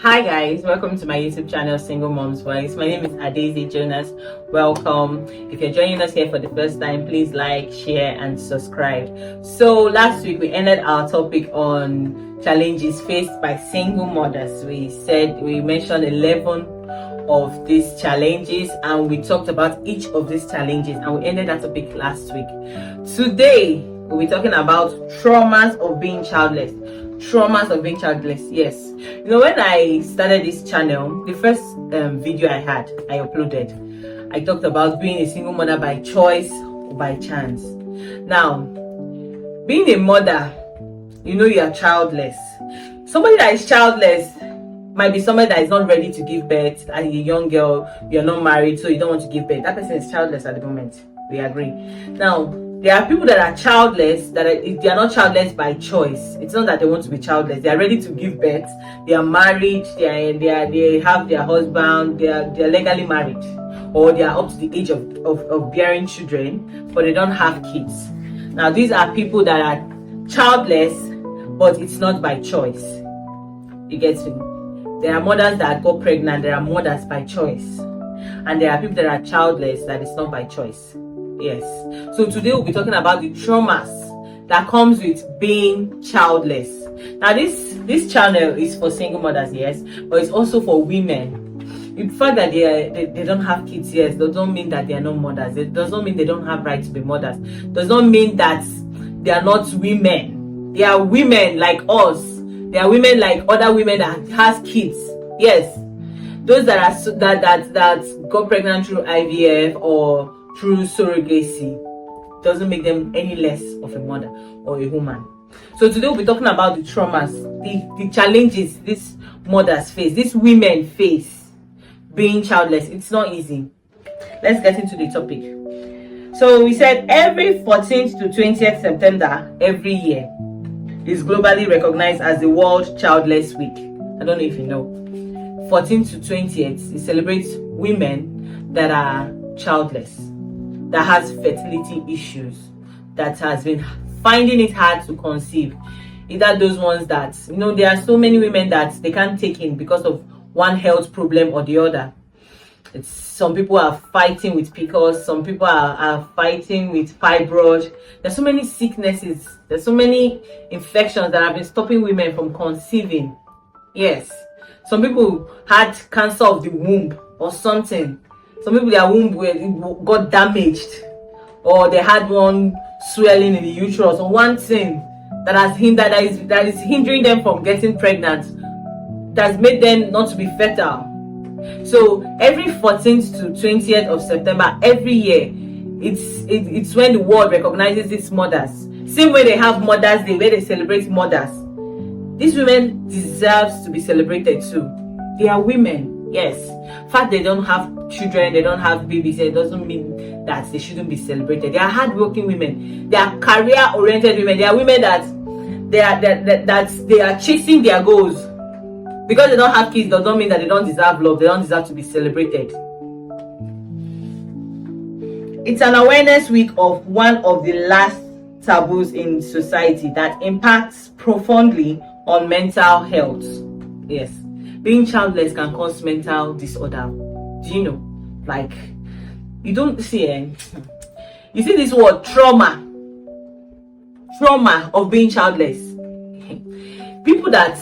Hi guys, welcome to my YouTube channel Single Mom's Voice. My name is Adeze Jonas. Welcome. If you're joining us here for the first time, please like, share and subscribe. So last week we ended our topic on challenges faced by single mothers. We mentioned 11 of these challenges and we talked about each of these challenges and we ended that topic last week. Today we'll be talking about traumas of being childless. Yes, when I started this channel, the first video I uploaded, I talked about being a single mother by choice or by chance. Now, being a mother, you are childless. Somebody that is childless might be somebody that is not ready to give birth. As a young girl, you're not married, so you don't want to give birth. That person is childless at the moment. We agree. Now, there are people that are childless, they are not childless by choice. It's not that they want to be childless. They are ready to give birth. They are married. They have their husband. They are legally married, or they are up to the age of bearing children, but they don't have kids. Now, these are people that are childless, but it's not by choice. You get me? There are mothers that got pregnant. There are mothers by choice, and there are people that are childless that it's not by choice. Yes. So today we'll be talking about the traumas that comes with being childless. Now this channel is for single mothers, yes, but it's also for women. The fact that they don't have kids, yes, does not mean that they are not mothers. It does not mean they don't have right to be mothers. Does not mean that they are not women. They are women like us. They are women like other women that has kids. Yes. Those that got pregnant through IVF or through surrogacy doesn't make them any less of a mother or a woman. So today we'll be talking about the traumas, the challenges these mothers face, these women face being childless. It's not easy. Let's get into the topic. So we said every 14th to 20th September every year is globally recognized as the World Childless Week. I don't know if you know. 14th to 20th, it celebrates women that are childless, that has fertility issues, that has been finding it hard to conceive. Either those ones that, there are so many women that they can't take in because of one health problem or the other. Some people are fighting with PCOS, some people are fighting with fibroid. There's so many sicknesses, there's so many infections that have been stopping women from conceiving. Yes. Some people had cancer of the womb or something. Some people, their womb got damaged, or they had one swelling in the uterus, or one thing that is hindering them from getting pregnant, that's made them not to be fertile. So every 14th to 20th of September every year, it's when the world recognizes these mothers. Same way they have Mothers Day, where they celebrate mothers. These women deserve to be celebrated too. They are women. Yes, in fact, they don't have children, they don't have babies. It doesn't mean that they shouldn't be celebrated. They are hardworking women. They are career-oriented women. They are women that they are chasing their goals. Because they don't have kids does not mean that they don't deserve love. They don't deserve to be celebrated. It's an awareness week of one of the last taboos in society that impacts profoundly on mental health. Yes. Being childless can cause mental disorder. Do you know? Like, you don't see you see this word trauma of being childless. People that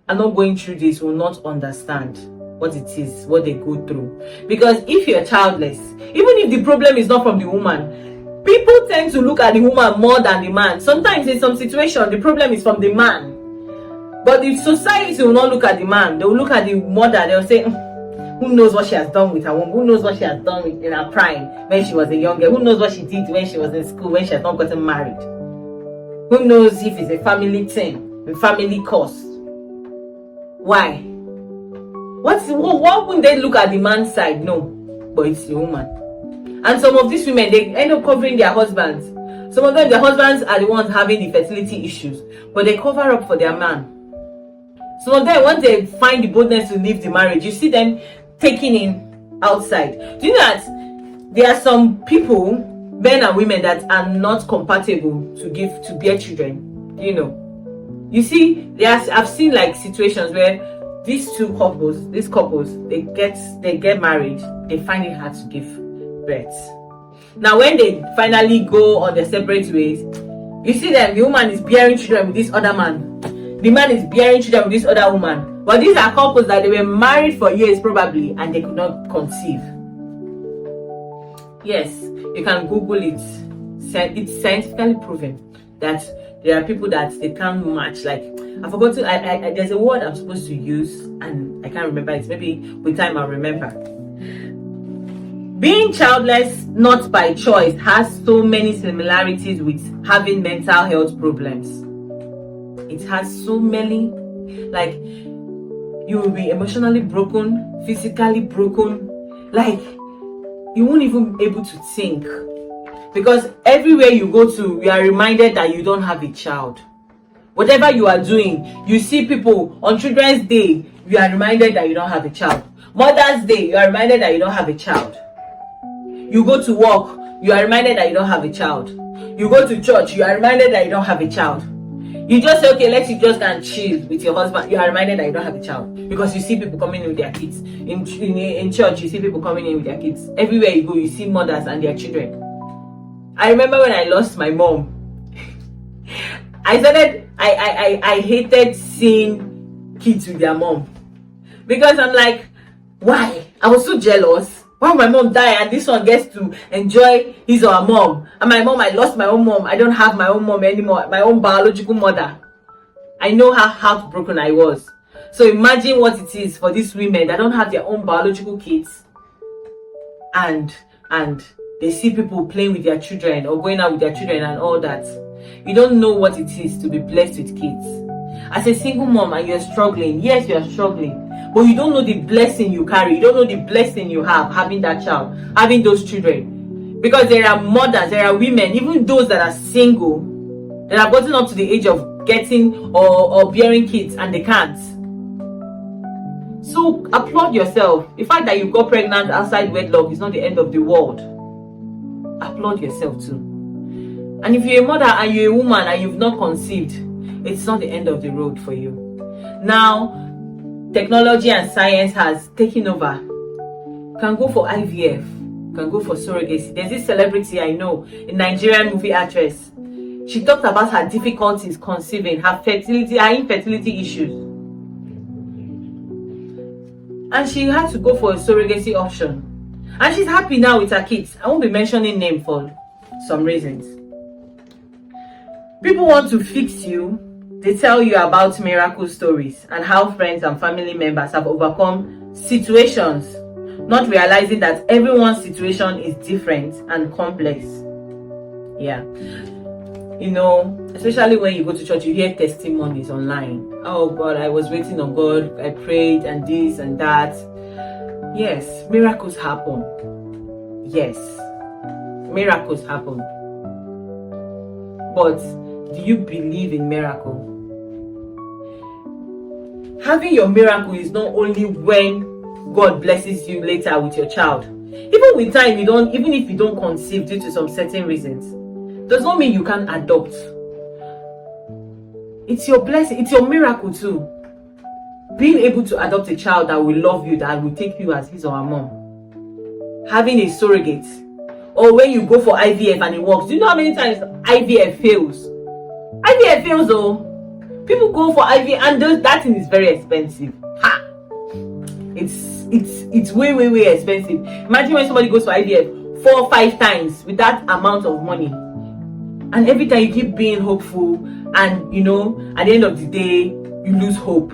are not going through this will not understand what it is, what they go through. Because if you're childless, even if the problem is not from the woman, people tend to look at the woman more than the man. Sometimes in some situations the problem is from the man. But the society will not look at the man. They will look at the mother. They will say, who knows what she has done with her womb? Who knows what she has done in her prime when she was a young girl? Who knows what she did when she was in school, when she has not gotten married? Who knows if it's a family thing, a family cause? Why? What wouldn't they look at the man's side? No, but it's the woman. And some of these women, they end up covering their husbands. Some of them, their husbands are the ones having the fertility issues, but they cover up for their man. Some of them, once they find the boldness to leave the marriage, you see them taking in outside. Do you know that there are some people, men and women, that are not compatible to bear children? Do you know? You see, I've seen like situations where these couples, they get married, they find it hard to give birth. Now when they finally go on their separate ways, you see them, the woman is bearing children with this other man, the man is bearing children with this other woman. But these are couples that they were married for years probably, and they could not conceive. Yes, you can Google it. It's scientifically proven that there are people that they can't match. Like, I forgot to, there's a word I'm supposed to use and I can't remember it. Maybe with time I'll remember. Being childless, not by choice, has so many similarities with having mental health problems. It has so many, like, you will be emotionally broken, physically broken, like, you won't even be able to think. Because everywhere you go to, you are reminded that you don't have a child. Whatever you are doing, you see people on Children's Day, you are reminded that you don't have a child. Mother's Day, you are reminded that you don't have a child. You go to work, you are reminded that you don't have a child. You go to church, you are reminded that you don't have a child. You just say, okay, let's just go and chill with your husband. You are reminded that you don't have a child. Because you see people coming in with their kids. In church, you see people coming in with their kids. Everywhere you go, you see mothers and their children. I remember when I lost my mom. I hated seeing kids with their mom. Because I'm like, why? I was so jealous. Why my mom die and this one gets to enjoy his or her mom? And my mom, I lost my own mom. I don't have my own mom anymore. My own biological mother. I know how heartbroken I was. So imagine what it is for these women that don't have their own biological kids. And they see people playing with their children or going out with their children and all that. You don't know what it is to be blessed with kids. As a single mom and you're struggling, yes, you're struggling. But you don't know the blessing you carry. You don't know the blessing you have having that child, having those children. Because there are mothers, there are women, even those that are single, that have gotten up to the age of getting or bearing kids and they can't. So applaud yourself. The fact that you got pregnant outside wedlock is not the end of the world. Applaud yourself too. And if you're a mother and you're a woman and you've not conceived, it's not the end of the road for you. Now, technology and science has taken over. You can go for IVF. You can go for surrogacy. There's this celebrity I know, a Nigerian movie actress. She talked about her difficulties conceiving, her infertility issues. And she had to go for a surrogacy option. And she's happy now with her kids. I won't be mentioning name for some reasons. People want to fix you. They tell you about miracle stories and how friends and family members have overcome situations, not realizing that everyone's situation is different and complex. Yeah. You know, especially when you go to church, you hear testimonies online. Oh God, I was waiting on God. I prayed and this and that. Yes, miracles happen. Yes, miracles happen. But do you believe in miracle? Having your miracle is not only when God blesses you later with your child. Even with time, even if you don't conceive due to some certain reasons, does not mean you can't adopt. It's your blessing, it's your miracle too. Being able to adopt a child that will love you, that will take you as his or her mom. Having a surrogate. Or when you go for IVF and it works. Do you know how many times IVF fails? IVF fails though. People go for IVF and that thing is very expensive. Ha! It's way expensive. Imagine when somebody goes for IVF 4 or 5 times with that amount of money. And every time you keep being hopeful and at the end of the day, you lose hope.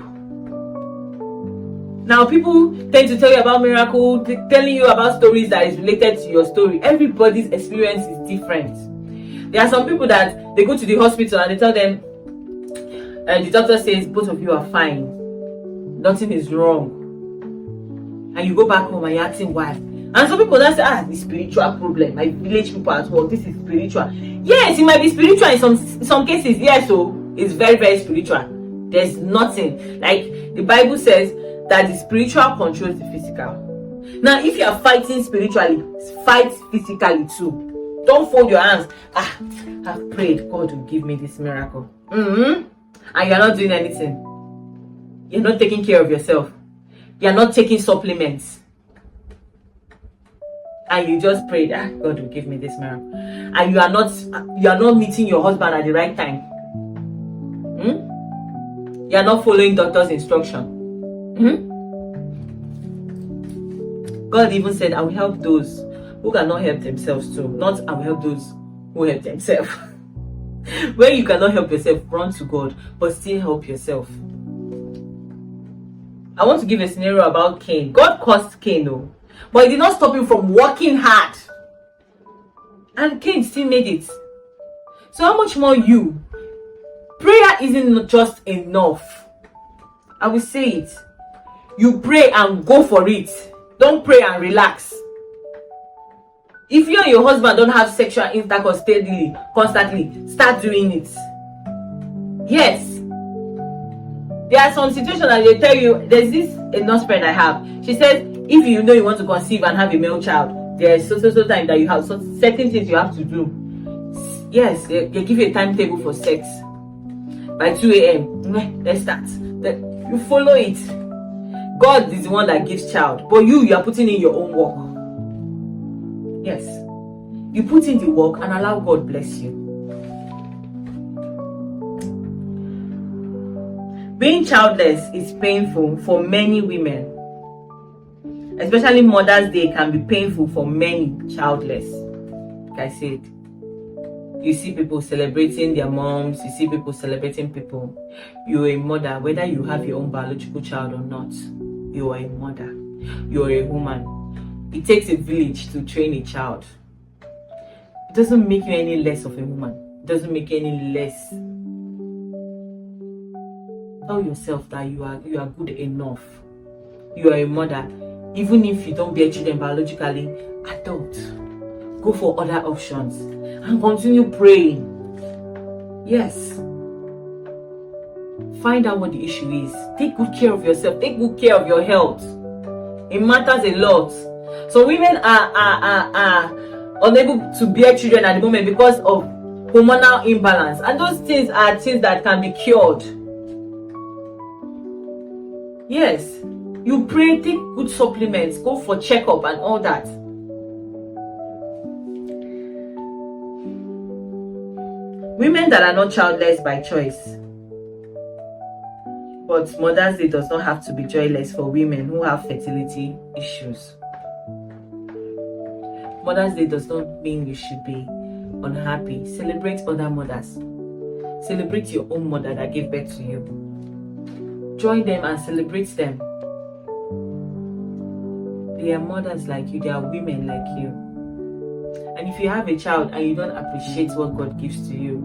Now people tend to tell you about miracle, telling you about stories that is related to your story. Everybody's experience is different. There are some people that they go to the hospital and they tell them, the doctor says both of you are fine, nothing is wrong. And you go back home and you're asking why. And some people that say, the spiritual problem. My village people at work, this is spiritual. Yes, it might be spiritual in some cases. Yes, so it's very spiritual. There's nothing. Like the Bible says that the spiritual controls the physical. Now, if you are fighting spiritually, fight physically too. Don't fold your hands. I've prayed, God will give me this miracle. and you're not doing anything. You're not taking care of yourself. You're not taking supplements. And you just prayed, God will give me this miracle. And you are not meeting your husband at the right time. You are not following doctor's instruction. God even said, I will help those who cannot help themselves too. Not I will help those who help themselves. When you cannot help yourself, run to God, but still help yourself. I want to give a scenario about Cain. God cursed Cain, though, but it did not stop him from working hard. And Cain still made it. So how much more you? Prayer isn't just enough. I will say it. You pray and go for it. Don't pray and relax. If you and your husband don't have sexual intercourse steadily, constantly, start doing it. Yes. There are some situations that they tell you, there's a nurse friend I have. She says, if you know you want to conceive and have a male child, there's so time that you have certain things you have to do. Yes, they give you a timetable for sex. By 2 a.m., let's start. You follow it. God is the one that gives child, but you are putting in your own work. Yes. You put in the work and allow God bless you. Being childless is painful for many women. Especially Mother's Day can be painful for many childless. Like I said, you see people celebrating their moms, you see people celebrating people. You're a mother, whether you have your own biological child or not. You are a mother. You are a woman. It takes a village to train a child. It doesn't make you any less of a woman. It doesn't make you any less. Tell yourself that you are good enough. You are a mother. Even if you don't bear children biologically, adult. Go for other options and continue praying. Yes. Find out what the issue is. Take good care of yourself. Take good care of your health. It matters a lot. So women are unable to bear children at the moment because of hormonal imbalance, and those things are things that can be cured. Yes, you pray, take good supplements, go for checkup and all that. Women that are not childless by choice. But Mother's Day does not have to be joyless for women who have fertility issues. Mother's Day does not mean you should be unhappy. Celebrate other mothers. Celebrate your own mother that gave birth to you. Join them and celebrate them. They are mothers like you. They are women like you. And if you have a child and you don't appreciate what God gives to you,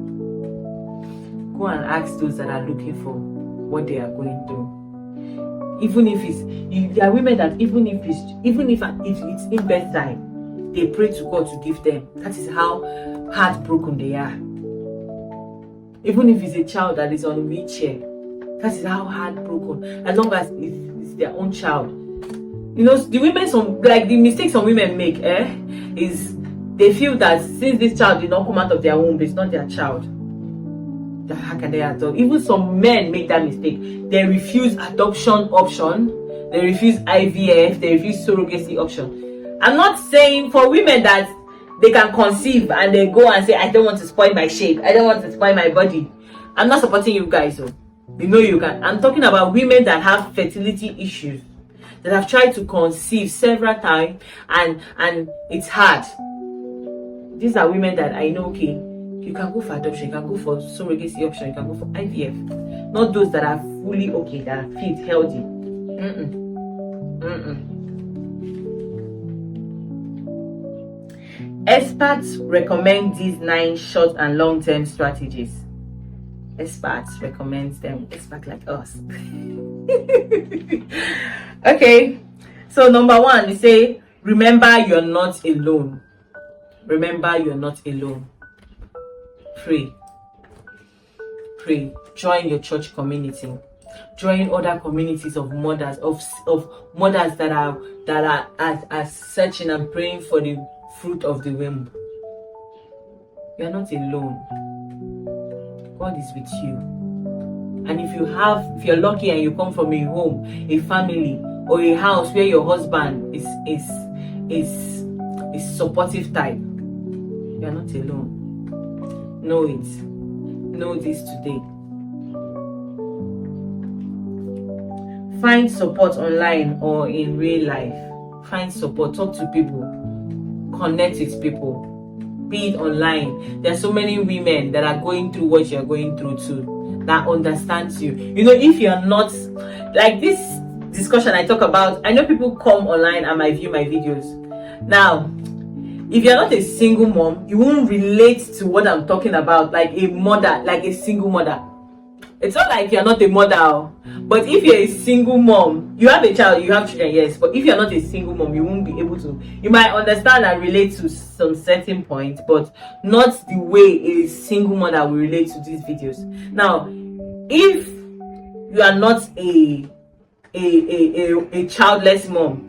go and ask those that are looking for what they are going through. Even if there are women that even if it's in birth time, they pray to God to give them. That is how heartbroken they are. Even if it's a child that is on a wheelchair, that is how heartbroken. As long as it's their own child. You know, the mistakes some women make, is they feel that since this child did not come out of their womb, it's not their child. How can they adopt? Even some men make that mistake. They refuse adoption option. They refuse IVF. They refuse surrogacy option. I'm not saying for women that they can conceive and they go and say, I don't want to spoil my shape. I don't want to spoil my body. I'm not supporting you guys, though. You know you can. I'm talking about women that have fertility issues, that have tried to conceive several times and it's hard. These are women that I know, okay, you can go for adoption, you can go for surrogacy option, you can go for IVF. Not those that are fully okay, that are fit, healthy. Experts recommend these 9 short and long-term strategies. Experts recommend them. Experts like us. Okay. So number 1, they say, remember you're not alone. Remember you're not alone. Pray. Pray. Join your church community. Join other communities of mothers, of mothers that are searching and praying for the fruit of the womb. You're not alone. God is with you. And if you're lucky and you come from a home, a family, or a house where your husband is supportive type, you are not alone. Know it. Know this today. Find support online or in real life. Find support. Talk to people. Connect with people. Be it online. There are so many women that are going through what you're going through too, that understands you. You know, if you're not like this discussion I talk about, I know people come online and might view my videos. Now, if you're not a single mom, you won't relate to what I'm talking about, like a mother, like a single mother. It's not like you're not a mother, but if you're a single mom, you have a child, you have children, yes, but if you're not a single mom, you won't be able to. You might understand and relate to some certain points, but not the way a single mother will relate to these videos. Now, if you are not a childless mom,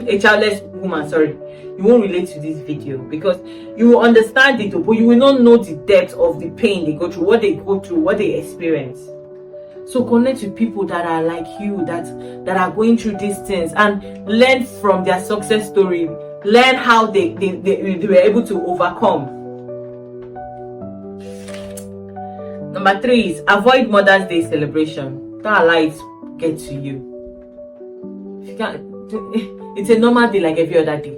a childless woman, sorry, you won't relate to this video, because you will understand it, but you will not know the depth of the pain they go through, what they experience. So connect with people that are like you, that are going through these things, and learn from their success story. Learn how they were able to overcome. Number 3 is avoid Mother's Day celebration. Don't allow it get to you. If you can't, it's a normal day like every other day.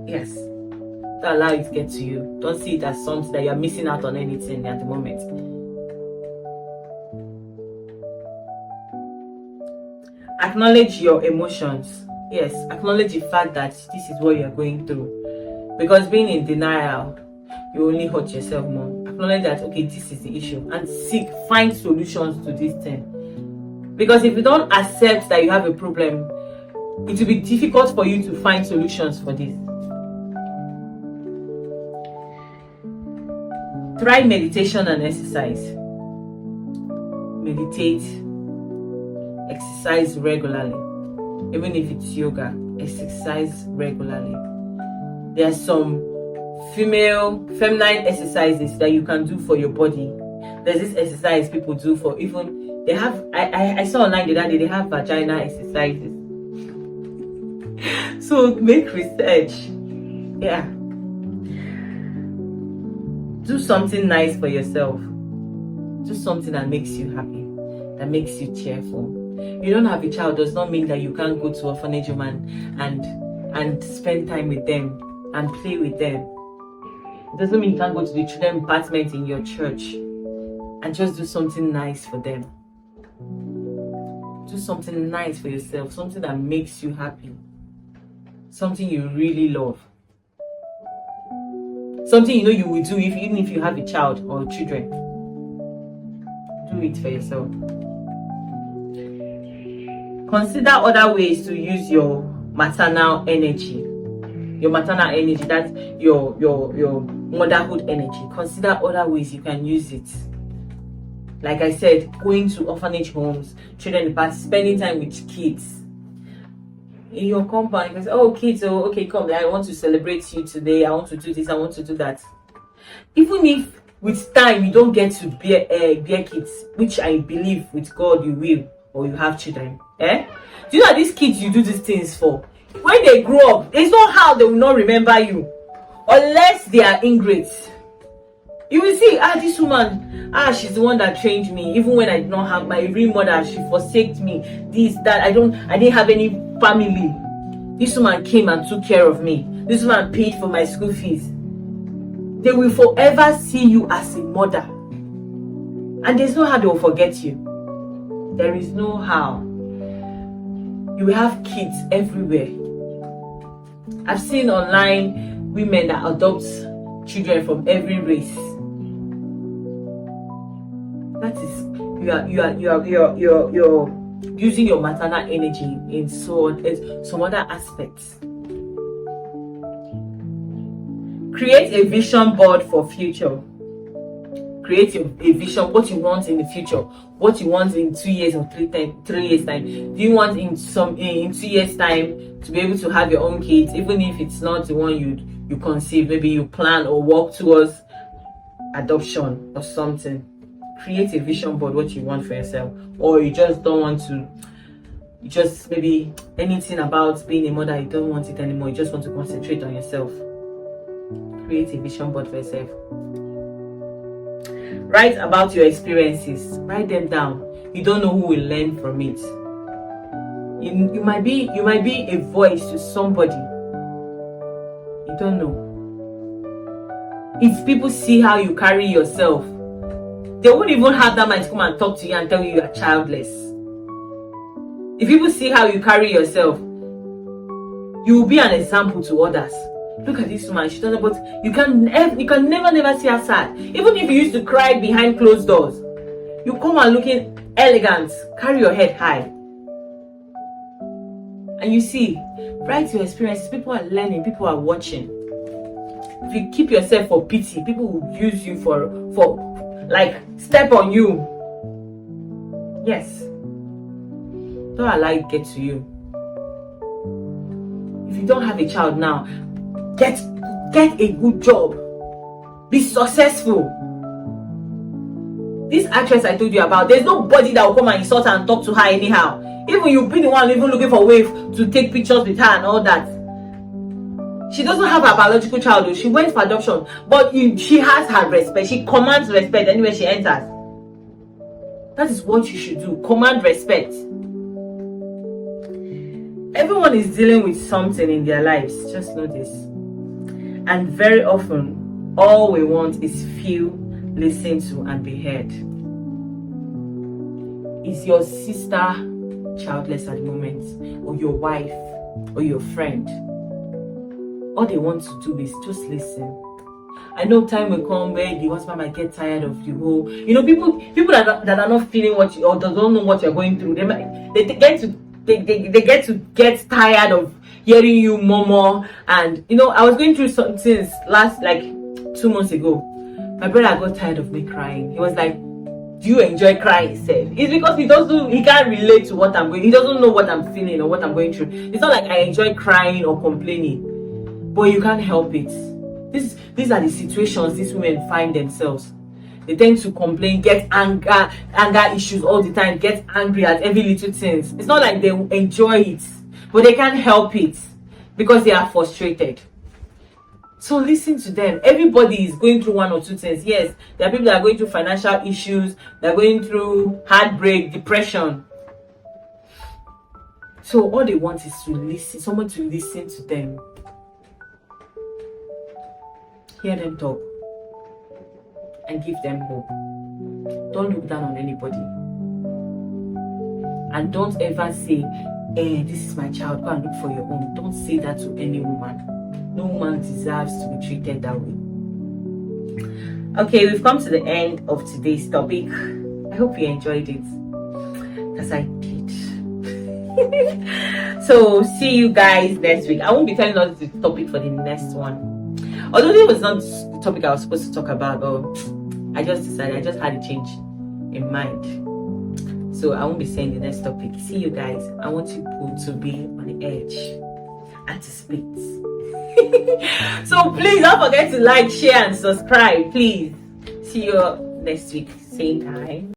Yes. Don't allow it to get to you. Don't see it as something that you're missing out on anything at the moment. Acknowledge your emotions. Yes, acknowledge the fact that this is what you're going through. Because being in denial, you only hurt yourself more. Acknowledge that, okay, this is the issue, and find solutions to this thing. Because if you don't accept that you have a problem, it will be difficult for you to find solutions for this. Try meditation and exercise. Meditate, exercise regularly. Even if it's yoga, exercise regularly. There are some feminine exercises that you can do for your body. There's this exercise people do for even, they have, I saw online the other day, they have vagina exercises. So make research. Yeah. Do something nice for yourself. Do something that makes you happy, that makes you cheerful. You don't have a child does not mean that you can't go to orphanage home and spend time with them and play with them. It doesn't mean you can't go to the children department in your church and just do something nice for them. Do something nice for yourself, something that makes you happy, something you really love. Something you know you will do even if you have a child or children. Do it for yourself. Consider other ways to use your maternal energy. Your maternal energy, that's your motherhood energy. Consider other ways you can use it. Like I said, going to orphanage homes, children departments, spending time with kids. In your compound, you can say, oh kids, oh okay, come, I want to celebrate you today, I want to do this, I want to do that. Even if with time you don't get to bear kids, which I believe with God you will, or you have children, do you know these kids you do these things for, when they grow up, there's no how they will not remember you, unless they are ingrates. You will see, this woman, she's the one that trained me, even when I did not have my real mother, she forsaked me, this, that, I didn't have any family. This woman came and took care of me. This woman paid for my school fees. They will forever see you as a mother. And there's no how they will forget you. There is no how. You will have kids everywhere. I've seen online women that adopt children from every race. That is, you're using your maternal energy in some other aspects. Create a vision board for future. Create a vision, what you want in the future, what you want in 2 years or 3 years time. Do you want in 2 years time to be able to have your own kids, even if it's not the one you conceive? Maybe you plan or work towards adoption or something. create a vision board, what you want for yourself, or you just don't want to, you just maybe anything about being a mother, you don't want it anymore, you just want to concentrate on yourself. Create a vision board for yourself. Write about your experiences. Write them down. You don't know who will learn from it. You might be a voice to somebody. You don't know. If people see how you carry yourself, they won't even have that mind to come and talk to you and tell you are childless. If people see how you carry yourself, you will be an example to others. Look at this woman, she doesn't, but you can never see her sad. Even if you used to cry behind closed doors, you come and looking elegant, carry your head high. And you see, write your experiences. People are learning, people are watching. If you keep yourself for pity, people will use you for like step on you. Yes. Don't allow it get to you. If you don't have a child now, get a good job. Be successful. This actress I told you about, there's nobody that will come and insult her and talk to her anyhow. Even you'll be the one even looking for a way to take pictures with her and all that. She doesn't have her biological child though. She went for adoption, but she has her respect. She commands respect anywhere she enters. That is what you should do. Command respect. Everyone is dealing with something in their lives. Just know this. And very often, all we want is feel, listened to, and be heard. Is your sister childless at the moment, or your wife, or your friend? All they want to do is just listen. I know time will come where the husband might get tired of the whole, people that are not feeling what you, or don't know what you're going through. They get to get tired of hearing you murmur. And I was going through some things last 2 months ago. My brother got tired of me crying. He was like, "Do you enjoy crying, Seth?" It's because he can't relate to what I'm going. He doesn't know what I'm feeling or what I'm going through. It's not like I enjoy crying or complaining. But you can't help it. These are the situations these women find themselves. They tend to complain, get anger issues all the time, get angry at every little things. It's not like they enjoy it, but they can't help it because they are frustrated. So listen to them. Everybody is going through one or two things. Yes, there are people that are going through financial issues, they're going through heartbreak, depression. So all they want is to listen, someone to listen to them. Hear them talk and give them hope. Don't look down on anybody. And don't ever say, this is my child, go and look for your own. Don't say that to any woman. No woman deserves to be treated that way. Okay, we've come to the end of today's topic. I hope you enjoyed it, because I did. So see you guys next week. I won't be telling us the topic for the next one. Although it was not the topic I was supposed to talk about, but I just decided, I just had a change in mind. So I won't be saying the next topic. See you guys. I want you to be on the edge and to split. So please don't forget to like, share, and subscribe. Please. See you next week, same time.